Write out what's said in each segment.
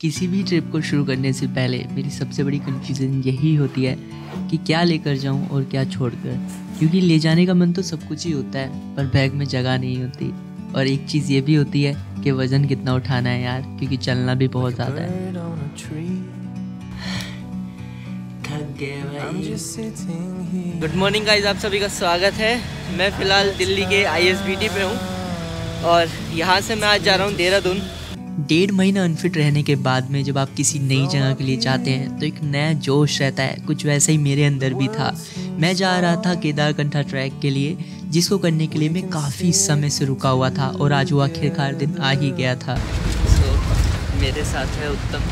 किसी भी ट्रिप को शुरू करने से पहले मेरी सबसे बड़ी कन्फ्यूज़न यही होती है कि क्या लेकर जाऊं और क्या छोड़कर, क्योंकि ले जाने का मन तो सब कुछ ही होता है पर बैग में जगह नहीं होती। और एक चीज़ ये भी होती है कि वज़न कितना उठाना है यार, क्योंकि चलना भी बहुत ज़्यादा है। थक गए भाई। गुड मॉर्निंग गाइस, आप सभी का स्वागत है। मैं फ़िलहाल दिल्ली के ISBT पे हूँ और यहाँ से मैं आज जा रहा हूँ देहरादून। 1.5 महीना अनफिट रहने के बाद में जब आप किसी नई जगह के लिए जाते हैं तो एक नया जोश रहता है। कुछ वैसा ही मेरे अंदर भी था। मैं जा रहा था केदारकंठा ट्रैक के लिए, जिसको करने के लिए मैं काफ़ी समय से रुका हुआ था और आज वो आखिरकार दिन आ ही गया था। मेरे साथ है उत्तम।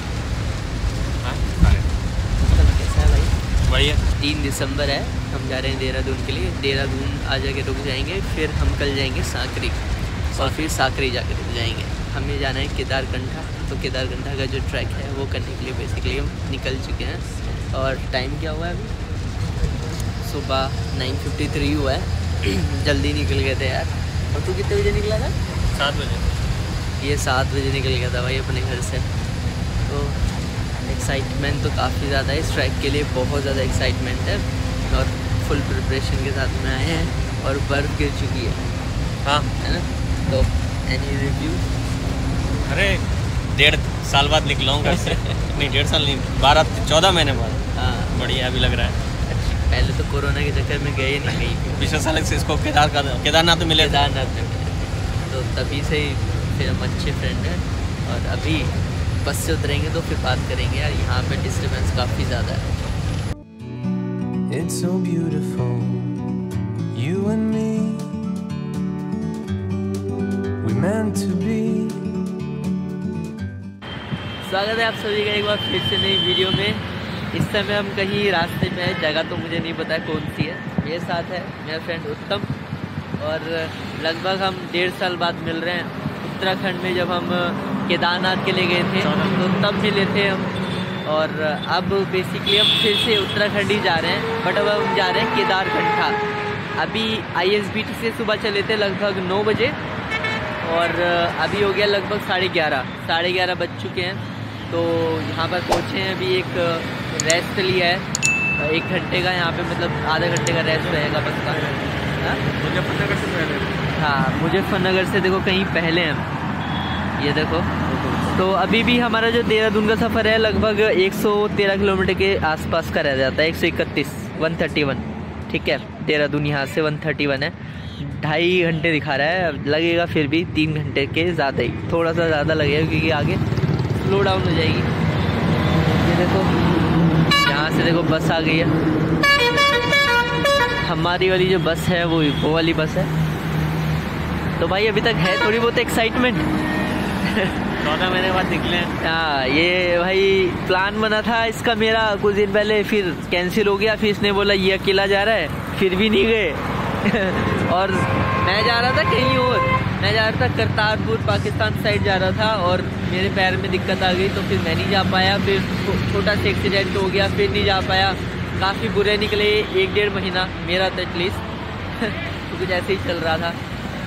उत्तम कैसा है भाई? बढ़िया। 3 दिसंबर है, हम जा रहे हैं देहरादून के लिए। देहरादून आ जाके रुक जाएंगे, फिर हम कल जाएंगे साकरी और फिर साकरी जाकर रुक जाएंगे। हमें जाना है केदारकंठा, तो केदारकंठा का जो ट्रैक है वो करने के लिए बेसिकली हम निकल चुके हैं। और टाइम क्या हुआ है अभी? सुबह 9:53 हुआ है। जल्दी निकल गए थे यार। और तू कितने बजे निकला था? 7 बजे। ये 7 बजे निकल गया था भाई अपने घर से। तो एक्साइटमेंट तो काफ़ी ज़्यादा है इस ट्रैक के लिए, बहुत ज़्यादा एक्साइटमेंट है और फुल प्रिपरेशन के साथ में आए हैं। और बर्फ़ गिर चुकी है। हाँ, है ना? तो एनी रिव्यू? अरे 1.5 साल बाद निकला हूँ घर से। नहीं, 1.5 साल नहीं, 14 महीने बाद। हाँ, बढ़िया अभी लग रहा है। पहले तो कोरोना के चक्कर में गए नहीं कहीं। पिछले साल से इसको केदारनाथ मिले। केदारनाथ में मिले, तो तभी से ही फिर हम अच्छे फ्रेंड हैं। और अभी बस से उतरेंगे तो फिर बात करेंगे यार। यहाँ पे डिस्टर्बेंस काफ़ी ज़्यादा है। It's so beautiful, you and me, we meant to be. स्वागत है आप सभी का एक बार फिर से नई वीडियो में। इस समय हम कहीं रास्ते में है, जगह तो मुझे नहीं पता है कौन सी है। मेरे साथ है मेरा फ्रेंड उत्तम और लगभग हम 1.5 साल बाद मिल रहे हैं। उत्तराखंड में जब हम केदारनाथ के लिए गए थे तो तब मिले थे हम। और अब बेसिकली हम फिर से उत्तराखंड ही जा रहे हैं, बट अब हम जा रहे हैं केदारकंठा। अभी ISBT से सुबह चले थे लगभग 9 बजे और अभी हो गया लगभग 11:30 बज चुके हैं। तो यहाँ पर पहुँचे हैं, अभी एक रेस्ट लिया है 1 घंटे का। यहाँ पे मतलब आधा घंटे का रेस्ट रहेगा बस का। मुजफ्फरनगर से पहले। हाँ, मुजफ्फरनगर से देखो कहीं पहले हम, ये देखो। तो अभी भी हमारा जो देहरादून का सफ़र है लगभग 113 किलोमीटर के आसपास का रह जाता है। 131 ठीक है। देहरादून यहाँ से 131 है। 2.5 घंटे दिखा रहा है, लगेगा फिर भी 3 घंटे के ज़्यादा ही, थोड़ा सा ज़्यादा लगेगा क्योंकि आगे स्लो डाउन हो जाएगी। ये देखो, यहाँ से देखो बस आ गई है। हमारी वाली जो बस है वो वाली बस है। तो भाई अभी तक है थोड़ी बहुत एक्साइटमेंट। 14 महीने बाद निकले हैं। हाँ, ये भाई प्लान बना था इसका मेरा कुछ दिन पहले, फिर कैंसिल हो गया। फिर इसने बोला ये अकेला जा रहा है, फिर भी नहीं गए। और मैं जा रहा था कहीं और, मैं जा रहा था करतारपुर पाकिस्तान साइड जा रहा था और मेरे पैर में दिक्कत आ गई तो फिर मैं नहीं जा पाया। फिर छोटा सा एक्सीडेंट हो गया, फिर नहीं जा पाया। काफ़ी बुरे निकले 1-1.5 महीना मेरा तो एटलीस्ट। तो कुछ ऐसे ही चल रहा था।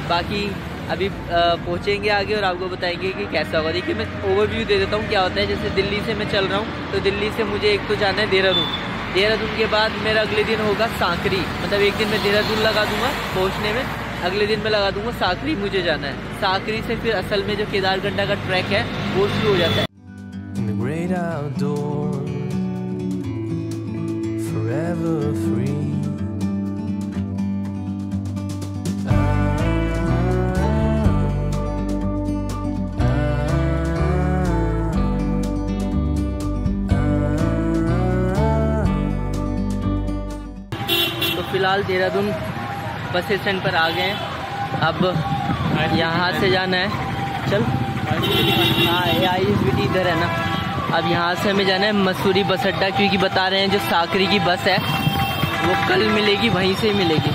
बाकी अभी पहुँचेंगे आगे और आपको बताएंगे कि कैसा होगा। देखिए मैं ओवरव्यू दे देता हूँ क्या होता है। जैसे दिल्ली से मैं चल रहा हूँ तो दिल्ली से मुझे एक तो जाना है देहरादून के बाद मेरा अगले दिन होगा साकरी। मतलब एक दिन मैं देहरादून लगा दूंगा पहुँचने में, अगले दिन मैं लगा दूंगा साकरी मुझे जाना है। साकरी से फिर असल में जो केदारकंठा का ट्रैक है वो शुरू हो जाता है। In the great outdoors, forever free. फिलहाल देहरादून बस स्टैंड पर आ गए हैं। अब यहाँ से जाना है, चल। हाँ, ये ISBT इधर है ना। अब यहाँ से हमें जाना है मसूरी बस अड्डा, क्योंकि बता रहे हैं जो साकरी की बस है वो कल मिलेगी, वहीं से ही मिलेगी।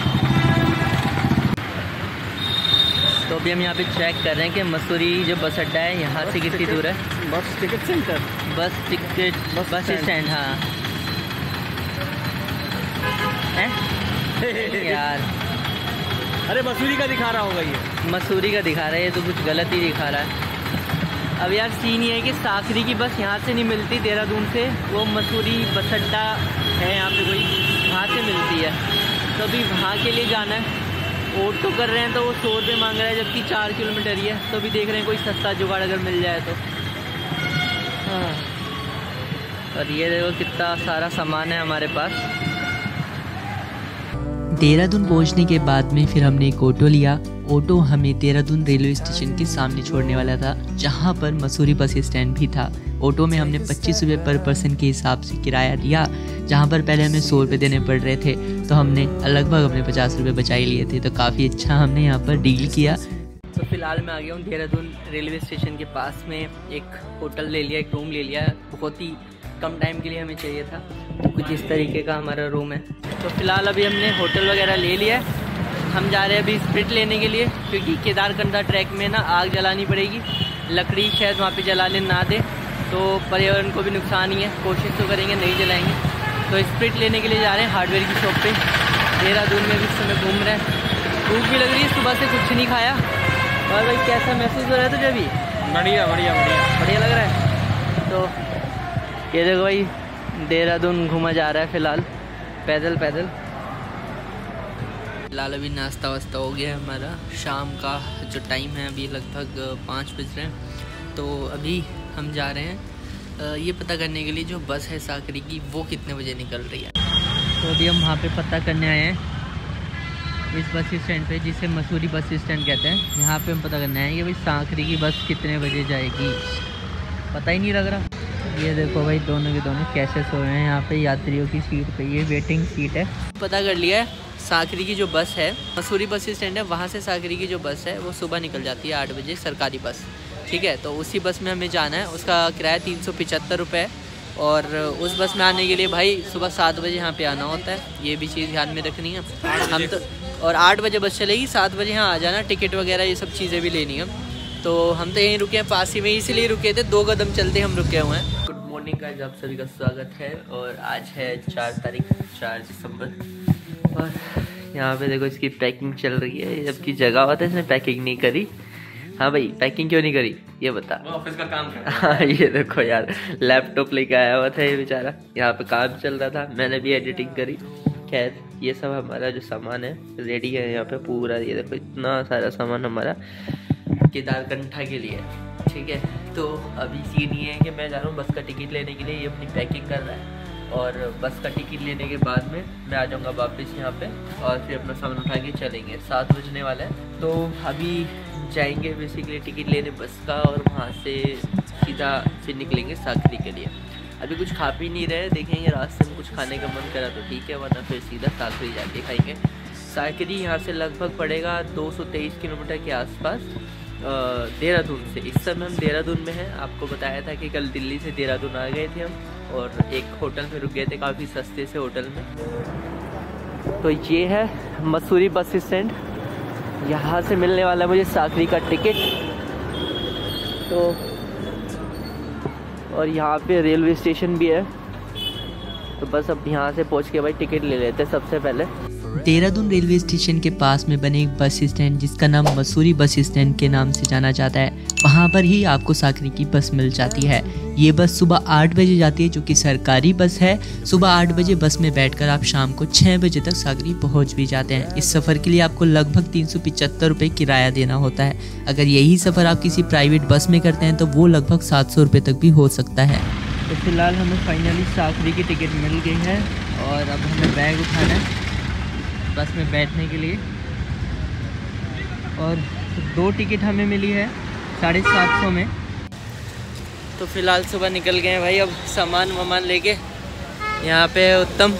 तो अभी हम यहाँ पे चेक कर रहे हैं कि मसूरी जो बस अड्डा है यहाँ से कितनी दूर है। बस टिकट सेंटर, बस स्टैंड। हाँ है यार, अरे मसूरी का दिखा रहा होगा ये। मसूरी का दिखा रहा है, ये तो कुछ गलत ही दिखा रहा है। अब यार सीन ये है कि साकरी की बस यहाँ से नहीं मिलती देहरादून से, वो मसूरी बस अड्डा है यहाँ पे कोई, वहाँ से मिलती है। तो अभी वहाँ के लिए जाना है। ऑटो कर रहे हैं तो वो 100 रुपये मांग रहा है, जबकि 4 किलोमीटर ही है। तो अभी देख रहे हैं कोई सस्ता जुगाड़ अगर मिल जाए तो। हाँ, और ये देखो कितना सारा सामान है हमारे पास। देहरादून पहुंचने के बाद में फिर हमने एक ऑटो लिया। ऑटो हमें देहरादून रेलवे स्टेशन के सामने छोड़ने वाला था, जहां पर मसूरी बस स्टैंड भी था। ऑटो में हमने 25 रुपये पर पर्सन के हिसाब से किराया दिया, जहां पर पहले हमें 100 रुपये देने पड़ रहे थे, तो हमने लगभग अपने 50 रुपये बचाई लिए थे। तो काफ़ी अच्छा हमने यहाँ पर डील किया। तो फिलहाल मैं आ गया हूँ देहरादून रेलवे स्टेशन के पास में। एक होटल ले लिया, एक रूम ले लिया। बहुत ही कम टाइम के लिए हमें चाहिए था, तो कुछ इस तरीके का हमारा रूम है। तो फिलहाल अभी हमने होटल वगैरह ले लिया है। हम जा रहे हैं अभी स्प्रिट लेने के लिए, क्योंकि केदारकंठा ट्रैक में ना आग जलानी पड़ेगी। लकड़ी शायद वहाँ पे जलाने ना दे, तो पर्यावरण को भी नुकसान ही है। कोशिश तो करेंगे नहीं जलाएंगे। तो स्प्रिट लेने के लिए जा रहे हैं हार्डवेयर की शॉप पे। देहरादून में भी इस समय घूम रहे हैं। भूख भी लग रही है, सुबह से कुछ नहीं खाया। और भाई कैसा महसूस हो रहा है तुझे अभी? बढ़िया बढ़िया बढ़िया बढ़िया लग रहा है। तो ये देखो भाई, देहरादून घूमा जा रहा है फिलहाल पैदल पैदल। फिलहाल अभी नाश्ता वास्ता हो गया है हमारा। शाम का जो टाइम है अभी लगभग 5 बज रहे हैं। तो अभी हम जा रहे हैं ये पता करने के लिए जो बस है साकरी की वो कितने बजे निकल रही है। तो अभी हम वहाँ पे पता करने आए हैं इस बस स्टैंड पे, जिसे मसूरी बस स्टैंड कहते हैं। यहाँ पे हम पता करने आए कि भाई साकरी की बस कितने बजे जाएगी, पता ही नहीं लग रहा। ये देखो भाई, दोनों के दोनों कैसे सो रहे हैं यहाँ पे यात्रियों की सीट पे। ये वेटिंग सीट है। पता कर लिया है, साकरी की जो बस है, मसूरी बस स्टैंड है, वहाँ से साकरी की जो बस है वो सुबह निकल जाती है 8 बजे, सरकारी बस। ठीक है, तो उसी बस में हमें जाना है। उसका किराया 375 रुपये है। और उस बस में आने के लिए भाई सुबह 7 बजे यहाँ पे आना होता है। ये भी चीज़ ध्यान में रखनी है। हम तो और 8 बजे बस चलेगी, 7 बजे यहाँ आ जाना। टिकट वगैरह ये सब चीज़ें भी लेनी है। तो हम तो यहीं रुके हैं, पास ही में, इसीलिए रुके थे। 2 कदम चलते हम रुके हुए हैं। गुड मॉर्निंग गाइस, आप सभी का स्वागत है। और आज है 4 तारीख, 4 दिसंबर। और यहाँ पे देखो इसकी पैकिंग चल रही है। जबकि जगह हुआ था इसने पैकिंग नहीं करी। हाँ भाई, पैकिंग क्यों नहीं करी ये बता। ऑफिस का काम कर। हाँ, ये देखो यार, लैपटॉप लेके आया हुआ था ये बेचारा। यहाँ पे काम चल रहा था, मैंने भी एडिटिंग करी। खैर, ये सब हमारा जो सामान है रेडी है यहाँ पे पूरा। ये देखो इतना सारा सामान हमारा केदारकंठा के लिए। ठीक है, तो अभी सीन ये है कि मैं जा रहा हूँ बस का टिकट लेने के लिए। ये अपनी पैकिंग कर रहा है। और बस का टिकट लेने के बाद में मैं आ जाऊँगा वापस यहाँ पे, और फिर अपना सामान उठा के चलेंगे। 7 बजने वाला है। तो अभी जाएंगे बेसिकली टिकट लेने बस का, और वहाँ से सीधा फिर निकलेंगे साकरी के लिए। अभी कुछ खा पी नहीं रहे, देखेंगे रास्ते में कुछ खाने का मन करा तो ठीक है, वरना फिर सीधा साकरी जाके खाएंगे। साकरी यहाँ से लगभग पड़ेगा 223 किलोमीटर के आसपास देहरादून से। इस समय हम देहरादून में हैं। आपको बताया था कि कल दिल्ली से देहरादून आ गए थे हम, और एक होटल में रुक गए थे, काफ़ी सस्ते से होटल में। तो ये है मसूरी बस स्टैंड। यहाँ से मिलने वाला है मुझे साकरी का टिकट। तो और यहाँ पे रेलवे स्टेशन भी है। तो बस अब यहाँ से पहुँच के भाई टिकट ले लेते हैं सबसे पहले। देहरादून रेलवे स्टेशन के पास में बने एक बस स्टैंड, जिसका नाम मसूरी बस स्टैंड के नाम से जाना जाता है, वहाँ पर ही आपको साकरी की बस मिल जाती है। ये बस सुबह 8 बजे जाती है, जो कि सरकारी बस है। सुबह 8 बजे बस में बैठकर आप शाम को 6 बजे तक साकरी पहुँच भी जाते हैं। इस सफ़र के लिए आपको लगभग 375 रुपये किराया देना होता है। अगर यही सफ़र आप किसी प्राइवेट बस में करते हैं तो वो लगभग 700 रुपये तक भी हो सकता है। तो फिलहाल हमें फाइनली साकरी की टिकट मिल गई है, और अब हमें बैग उठाना है बस में बैठने के लिए। और 2 टिकट हमें मिली है 750 में। तो फिलहाल सुबह निकल गए हैं भाई, अब सामान वामान लेके। यहाँ पे है उत्तम,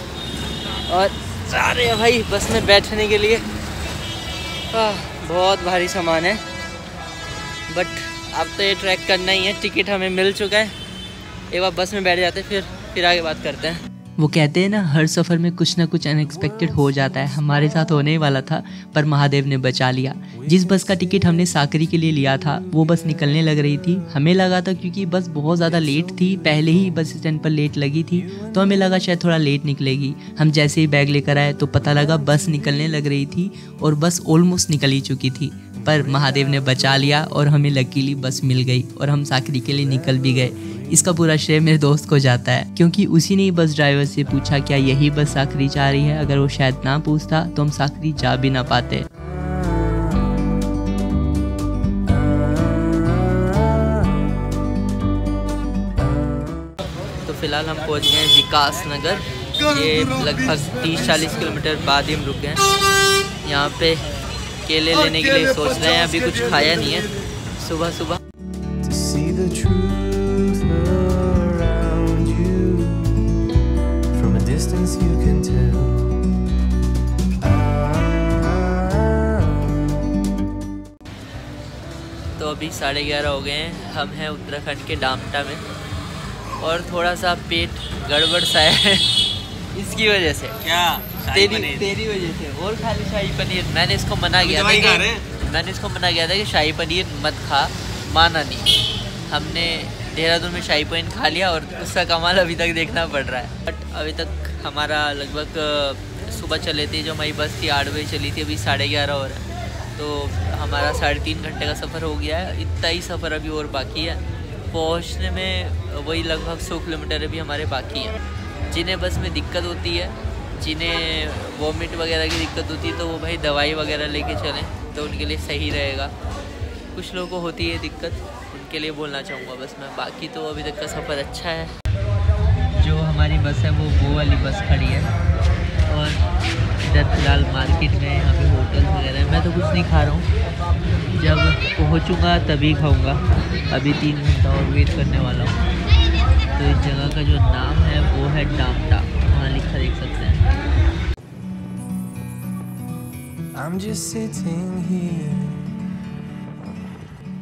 और जा रहे हैं भाई बस में बैठने के लिए। बहुत भारी सामान है, बट अब तो ये ट्रैक करना ही है। टिकट हमें मिल चुका है, एक बार बस में बैठ जाते फिर आगे बात करते हैं। वो कहते हैं ना, हर सफ़र में कुछ ना कुछ अनएक्सपेक्टेड हो जाता है। हमारे साथ होने वाला था, पर महादेव ने बचा लिया। जिस बस का टिकट हमने साकरी के लिए लिया था वो बस निकलने लग रही थी। हमें लगा था, क्योंकि बस बहुत ज़्यादा लेट थी, पहले ही बस स्टैंड पर लेट लगी थी, तो हमें लगा शायद थोड़ा लेट निकलेगी। हम जैसे ही बैग लेकर आए तो पता लगा बस निकलने लग रही थी, और बस ऑलमोस्ट निकल ही चुकी थी। पर महादेव ने बचा लिया और हमें लकीली बस मिल गई और हम साकरी के लिए निकल भी गए। इसका पूरा श्रेय मेरे दोस्त को जाता है, क्योंकि उसी ने बस ड्राइवर से पूछा क्या यही बस साकरी जा रही है। अगर वो शायद ना पूछता तो हम साकरी जा भी ना पाते। तो फिलहाल हम पहुंच गए हैं विकास नगर। ये लगभग 30-40 किलोमीटर बाद ही हम रुक गए हैं। यहाँ पे केले लेने के लिए सोच रहे हैं, अभी कुछ खाया नहीं है सुबह सुबह। तो अभी 11:30 हो गए हैं। हम हैं उत्तराखंड के डामटा में और थोड़ा सा पेट गड़बड़ सा है इसकी वजह से। क्या? तेरी वजह से। और खाली शाही पनीर मैंने इसको मना किया था कि शाही पनीर मत खा, माना नहीं। हमने देहरादून में शाही पनीर खा लिया और उसका कमाल अभी तक देखना पड़ रहा है। बट अभी तक हमारा लगभग सुबह चले थे, जो हमारी बस थी 8 बजे चली थी, अभी 11:30 हो रहा है। तो हमारा 3.5 घंटे का सफ़र हो गया है। इतना ही सफ़र अभी और बाकी है। पहुंचने में वही लगभग 100 किलोमीटर अभी हमारे बाकी हैं। जिन्हें बस में दिक्कत होती है, जिन्हें वॉमिट वगैरह की दिक्कत होती है, तो वो भाई दवाई वगैरह लेके चलें तो उनके लिए सही रहेगा। कुछ लोगों को होती है दिक्कत, उनके लिए बोलना चाहूँगा बस मैं। बाकी तो अभी तक का सफ़र अच्छा है। जो हमारी बस है वो वाली बस खड़ी है और इधर फिलहाल मार्केट में यहाँ पे होटल वगैरह है। मैं तो कुछ नहीं खा रहा हूँ, जब पहुँचूँगा तभी खाऊँगा। अभी 3 घंटा और वेट करने वाला हूँ। तो इस जगह का जो नाम है वो है डामटा, वहाँ लिखा देख सकते हैं। I'm just sitting here.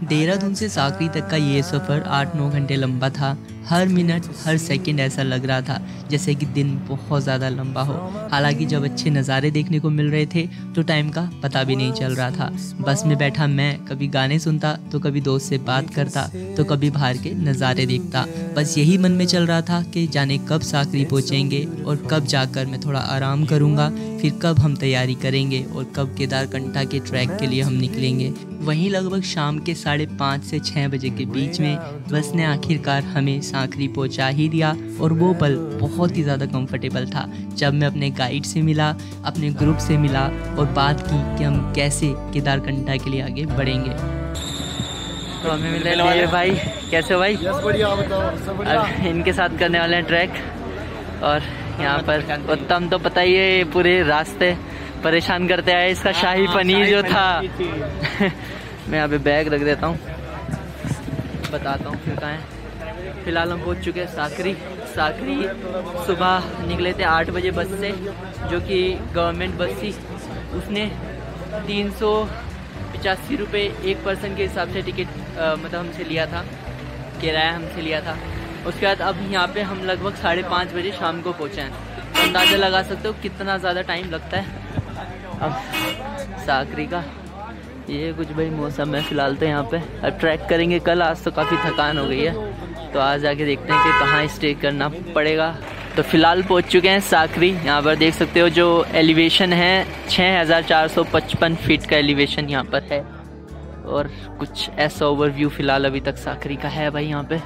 Dehradun से साकरी तक का ये सफ़र 8-9 घंटे लंबा था। हर मिनट हर सेकंड ऐसा लग रहा था जैसे कि दिन बहुत ज़्यादा लंबा हो। हालांकि जब अच्छे नज़ारे देखने को मिल रहे थे तो टाइम का पता भी नहीं चल रहा था। बस में बैठा मैं कभी गाने सुनता तो कभी दोस्त से बात करता तो कभी बाहर के नज़ारे देखता। बस यही मन में चल रहा था कि जाने कब साकरी पहुँचेंगे और कब जाकर मैं थोड़ा आराम करूँगा, फिर कब हम तैयारी करेंगे और कब केदारकंठा के ट्रैक के लिए हम निकलेंगे। वहीं लगभग शाम के 5:30 से 6 बजे के बीच में बस ने आखिरकार हमें साकरी पहुंचा ही दिया। और वो पल बहुत ही ज़्यादा कंफर्टेबल था जब मैं अपने गाइड से मिला, अपने ग्रुप से मिला और बात की कि हम कैसे केदारकंठा के लिए आगे बढ़ेंगे। तो हमें मिले मेरे भाई। कैसे हो भाई? अब इनके साथ करने वाले हैं ट्रैक। और यहाँ पर उत्तम तो पता ही है, पूरे रास्ते परेशान करते आए। इसका शाही पनीर जो था मैं यहाँ पे बैग रख देता हूँ, बताता हूँ फिर कहाँ है। फिलहाल हम पहुँच चुके हैं साकरी। सुबह निकले थे 8 बजे बस से, जो कि गवर्नमेंट बस थी। उसने 385 रुपये एक पर्सन के हिसाब से टिकट मतलब हमसे लिया था, किराया हमसे लिया था। उसके बाद अब यहाँ पे हम लगभग 5:30 बजे शाम को पहुँचे हैं। अंदाज़ा लगा सकते हो कितना ज़्यादा टाइम लगता है अब साकरी का। ये कुछ भाई मौसम है फिलहाल तो यहाँ पे। अब ट्रैक करेंगे कल, आज तो काफ़ी थकान हो गई है, तो आज जाके देखते हैं कि कहाँ स्टे करना पड़ेगा। तो फिलहाल पहुँच चुके हैं साकरी। यहाँ पर देख सकते हो जो एलिवेशन है 6455 फीट का एलिवेशन यहाँ पर है। और कुछ ऐसा ओवरव्यू फिलहाल अभी तक साकरी का है भाई यहाँ पे।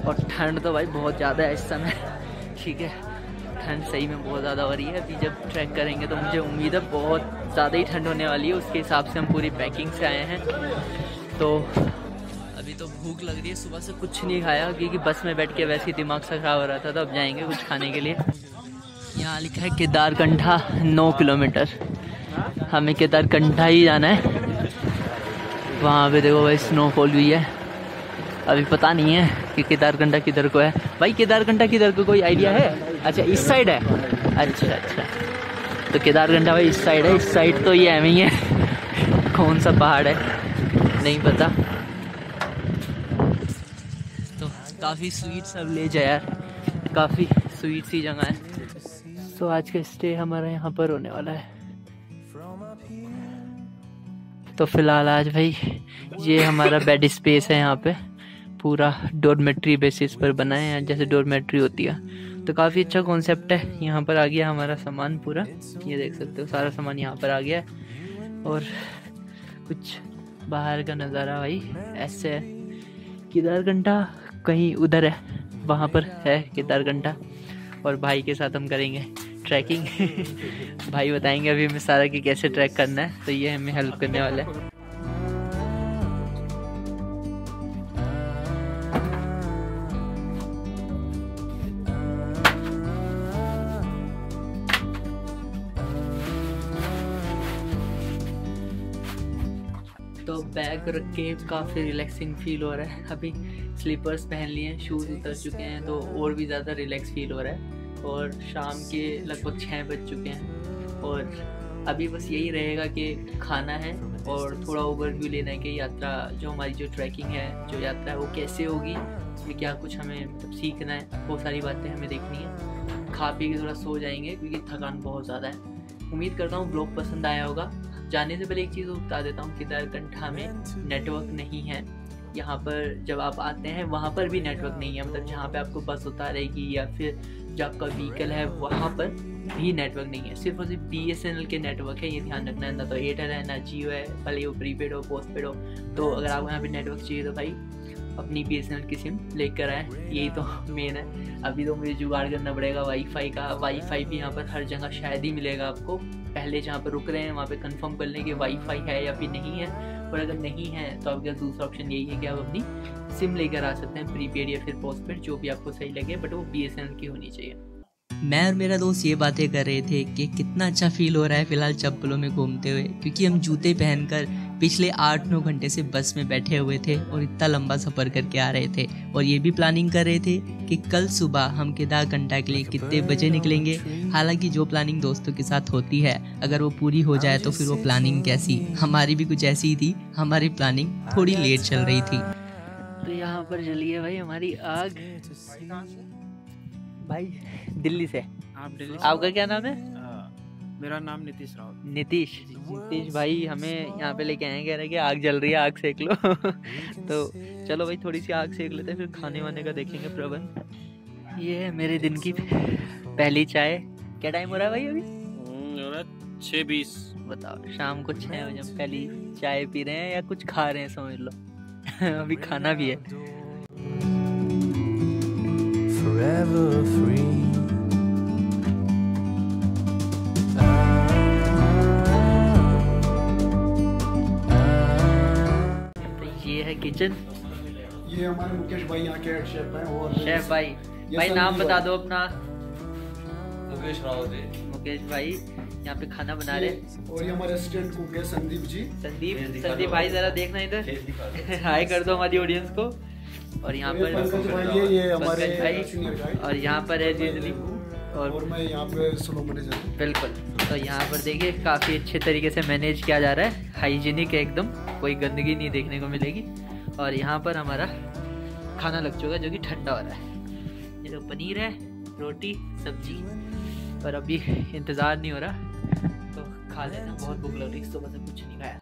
और ठंड तो भाई बहुत ज़्यादा है इस समय, ठीक है, ठंड सही में बहुत ज़्यादा हो रही है। अभी जब ट्रैक करेंगे तो मुझे उम्मीद है बहुत ज़्यादा ही ठंड होने वाली है। उसके हिसाब से हम पूरी पैकिंग से आए हैं। तो अभी तो भूख लग रही है, सुबह से कुछ नहीं खाया क्योंकि बस में बैठ के वैसे ही दिमाग सा खराब हो रहा था। तो अब जाएंगे कुछ खाने के लिए। यहाँ लिखा है केदारकंठा 9 किलोमीटर, हमें केदारकंठा ही जाना है। वहाँ पे देखो भाई स्नोफॉल हुई है। अभी पता नहीं है कि केदारकंठा किधर को है। भाई केदारकंठा किधर को कोई आइडिया है? अच्छा इस साइड है। अच्छा तो केदारकंठा भाई इस साइड है। इस साइड तो ये एम ही है, कौन सा पहाड़ है नहीं पता। तो काफ़ी स्वीट सब ले जाए यार, काफ़ी स्वीट सी जगह है। तो आज का स्टे हमारा यहाँ पर होने वाला है। तो फिलहाल आज भाई ये हमारा बेड स्पेस है। यहाँ पे पूरा डॉर्मेट्री बेसिस पर बना है, जैसे डॉर्मेट्री होती है। तो काफ़ी अच्छा कॉन्सेप्ट है। यहाँ पर आ गया हमारा सामान पूरा, ये देख सकते हो सारा सामान यहाँ पर आ गया है। और कुछ बाहर का नज़ारा भाई ऐसे है। केदारकंठा कहीं उधर है, वहाँ पर है केदारकंठा। और भाई के साथ हम करेंगे ट्रैकिंग। भाई बताएंगे अभी हमें सारा कि कैसे ट्रैक करना है, तो ये हमें हेल्प करने वाला है। तो बैग रख के काफ़ी रिलैक्सिंग फील हो रहा है। अभी स्लीपर्स पहन लिए हैं, शूज़ उतर चुके हैं, तो और भी ज़्यादा रिलैक्स फील हो रहा है। और शाम के लगभग 6 बज चुके हैं और अभी बस यही रहेगा कि खाना है और थोड़ा ओवरव्यू लेना है कि यात्रा जो हमारी जो ट्रैकिंग है, जो यात्रा है वो कैसे होगी, उसमें क्या कुछ हमें मतलब सीखना है, वो सारी बातें हमें देखनी है। खा पी के थोड़ा सो जाएंगे क्योंकि थकान बहुत ज़्यादा है। उम्मीद करता हूँ ब्लॉग पसंद आया होगा। जाने से पहले एक चीज़ बता देता हूँ, केदारकंठा में नेटवर्क नहीं है। यहाँ पर जब आप आते हैं वहाँ पर भी नेटवर्क नहीं है, मतलब जहाँ पे आपको बस उतारेगी या फिर जो आपका व्हीकल है वहाँ पर भी नेटवर्क नहीं है। सिर्फ और सिर्फ BSNL के नेटवर्क है, ये ध्यान रखना है। ना तो एयरटेल है, ना जियो है, भले वो प्रीपेड हो पोस्टपेड हो। तो अगर आपको यहाँ पे नेटवर्क चाहिए तो भाई अपनी BSNL की सिम लेकर आए, यही तो मेन है। अभी तो मुझे जुगाड़ करना पड़ेगा वाईफाई का। वाईफाई भी यहाँ पर हर जगह शायद ही मिलेगा आपको। पहले जहाँ पर रुक रहे हैं वहाँ पे कंफर्म कर लें कि वाईफाई है या फिर नहीं है। और अगर नहीं है तो आपके दूसरा ऑप्शन यही है कि आप अपनी सिम लेकर आ सकते हैं, प्रीपेड या फिर पोस्टपेड, जो भी आपको सही लगे, बट वो BSNL की होनी चाहिए। मैं और मेरा दोस्त ये बातें कर रहे थे कि कितना अच्छा फील हो रहा है फिलहाल चप्पलों में घूमते हुए, क्योंकि हम जूते पहनकर पिछले 8-9 घंटे से बस में बैठे हुए थे और इतना लंबा सफ़र करके आ रहे थे। और ये भी प्लानिंग कर रहे थे कि कल सुबह हम केदारकंठा के लिए कितने बजे निकलेंगे। हालांकि जो प्लानिंग दोस्तों के साथ होती है, अगर वो पूरी हो जाए तो फिर वो प्लानिंग कैसी। हमारी भी कुछ ऐसी ही थी, हमारी प्लानिंग थोड़ी लेट चल रही थी। तो यहाँ पर जली है भाई हमारी आग। भाई दिल्ली से। आप दिल्ली से? आपका क्या नाम है? मेरा नाम नीतीश रावत। नीतीश भाई हमें यहाँ पे लेके आए, कह रहे हैं कि आग जल रही है, आग सेक लो। तो चलो भाई थोड़ी सी आग सेक लेते हैं, फिर खाने वाने का देखेंगे प्रबंध। ये है मेरे दिन की पहली चाय। क्या टाइम हो रहा है भाई अभी? 6:20। बताओ, शाम को 6 बजे हम पहली चाय पी रहे हैं या कुछ खा रहे हैं समझ लो। अभी खाना भी है। forever free. ये है किचन। ये हमारे मुकेश भाई यहाँ के हेड शेफ हैं। और शेफ भाई नाम बता दो अपना। मुकेश रावत। मुकेश भाई यहाँ पे खाना बना रहे। और ये हमारे असिस्टेंट कुक है संदीप जी। संदीप भाई जरा देखना इधर, हाय कर दो हमारी ऑडियंस को। और यहाँ पर ये हमारे भाई, और यहाँ पर है जीजली और मैं यहाँ पे स्लो मैनेजर हूँ। बिल्कुल। तो यहाँ पर देखिए काफ़ी अच्छे तरीके से मैनेज किया जा रहा है, हाइजीनिक है एकदम, कोई गंदगी नहीं देखने को मिलेगी। और यहाँ पर हमारा खाना लग चुका है जो कि ठंडा हो रहा है। ये तो पनीर है, रोटी, सब्जी, और अभी इंतज़ार नहीं हो रहा तो खा लेते हैं। बहुत भूख लग रही है, सुबह से कुछ नहीं खाया।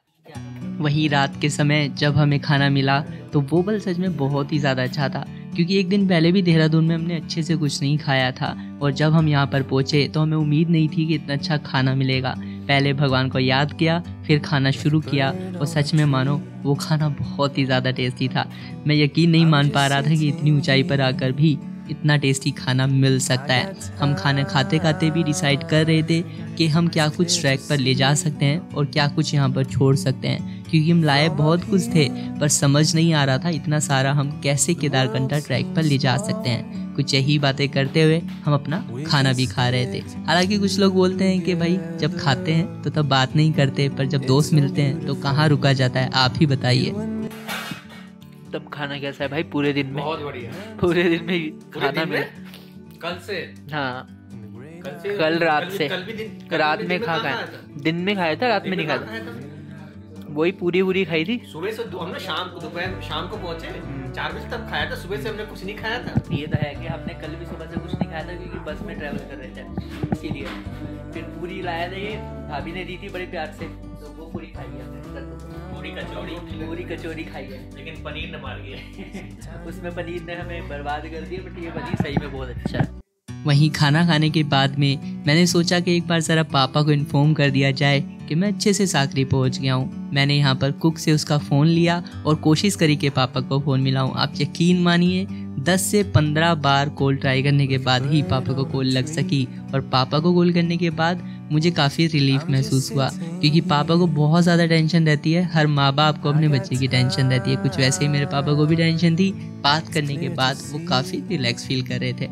वही रात के समय जब हमें खाना मिला तो वो पल सच में बहुत ही ज़्यादा अच्छा था, क्योंकि एक दिन पहले भी देहरादून में हमने अच्छे से कुछ नहीं खाया था। और जब हम यहाँ पर पहुँचे तो हमें उम्मीद नहीं थी कि इतना अच्छा खाना मिलेगा। पहले भगवान को याद किया, फिर खाना शुरू किया, और सच में मानो वो खाना बहुत ही ज़्यादा टेस्टी था। मैं यकीन नहीं मान पा रहा था कि इतनी ऊंचाई पर आकर भी इतना टेस्टी खाना मिल सकता है। हम खाना खाते खाते भी डिसाइड कर रहे थे कि हम क्या कुछ ट्रैक पर ले जा सकते हैं और क्या कुछ यहाँ पर छोड़ सकते हैं, क्योंकि हम लाए बहुत कुछ थे पर समझ नहीं आ रहा था इतना सारा हम कैसे केदारकंठा ट्रैक पर ले जा सकते हैं। कुछ यही बातें करते हुए हम अपना खाना भी खा रहे थे। हालांकि कुछ लोग बोलते हैं कि भाई जब खाते हैं तो तब बात नहीं करते, पर जब दोस्त मिलते हैं तो कहाँ रुका जाता है, आप ही बताइए। तब खाना कैसा है भाई? पूरे दिन में बहुत बढ़िया। पूरे दिन में खाना में कल से, हाँ कल कल रात से, कल भी दिन, रात में खा खाया, दिन में खाया था, रात में नहीं खाया था। वही पूरी खाई थी। सुबह से हमने दोपहर शाम को पहुंचे 4 बजे तक खाया था। सुबह से हमने कुछ नहीं खाया था। ये तो है कि हमने कल भी सुबह से कुछ नहीं खाया था क्योंकि बस में ट्रैवल कर रहे थे, इसीलिए। फिर पूरी लाया था, ये भाभी ने दी थी बड़े प्यार से, तो वो पूरी खाई है। पूरी कचौड़ी खाई है, लेकिन पनीर ने मार गया। उसमें पनीर ने हमें बर्बाद कर दिया, बट ये पनीर सही में बहुत अच्छा है। वहीं खाना खाने के बाद में मैंने सोचा कि एक बार ज़रा पापा को इन्फॉर्म कर दिया जाए कि मैं अच्छे से साकरी पहुंच गया हूँ। मैंने यहाँ पर कुक से उसका फ़ोन लिया और कोशिश करी कि पापा को फ़ोन मिलाऊँ। आप यकीन मानिए 10 से 15 बार कॉल ट्राई करने के बाद ही पापा को कॉल लग सकी। और पापा को कॉल करने के बाद मुझे काफ़ी रिलीफ महसूस हुआ, क्योंकि पापा को बहुत ज़्यादा टेंशन रहती है। हर माँ बाप को अपने बच्चे की टेंशन रहती है। कुछ वैसे ही मेरे पापा को भी टेंशन थी। बात करने के बाद वो काफ़ी रिलैक्स फील कर रहे थे।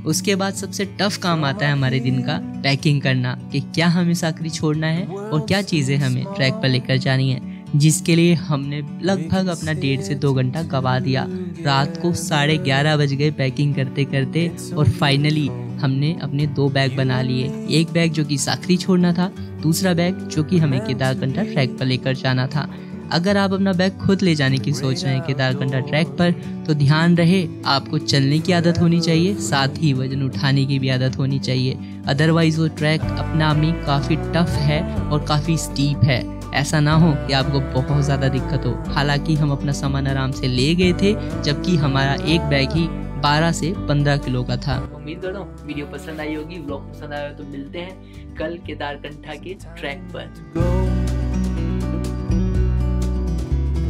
उसके बाद सबसे टफ काम आता है हमारे दिन का, पैकिंग करना, कि क्या हमें साकरी छोड़ना है और क्या चीज़ें हमें ट्रैक पर लेकर जानी है, जिसके लिए हमने लगभग अपना 1.5 से 2 घंटा गवा दिया। रात को 11:30 बज गए पैकिंग करते करते, और फाइनली हमने अपने 2 बैग बना लिए। एक बैग जो कि साकरी छोड़ना था, दूसरा बैग जो कि हमें केदारकंठा ट्रैक पर लेकर जाना था। अगर आप अपना बैग खुद ले जाने की सोच रहे हैं केदारकंठा ट्रैक पर, तो ध्यान रहे आपको चलने की आदत होनी चाहिए, साथ ही वजन उठाने की भी आदत होनी चाहिए। अदरवाइज वो ट्रैक अपना आप में काफ़ी टफ है और काफ़ी स्टीप है। ऐसा ना हो कि आपको बहुत ज़्यादा दिक्कत हो। हालांकि हम अपना सामान आराम से ले गए थे, जबकि हमारा एक बैग ही 12 से 15 किलो का था। उम्मीद करता हूँ वीडियो पसंद आई होगी। व्लॉग पसंद आया तो मिलते हैं कल केदारकंठा के ट्रैक पर।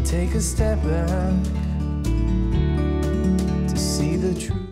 Take a step back to see the truth.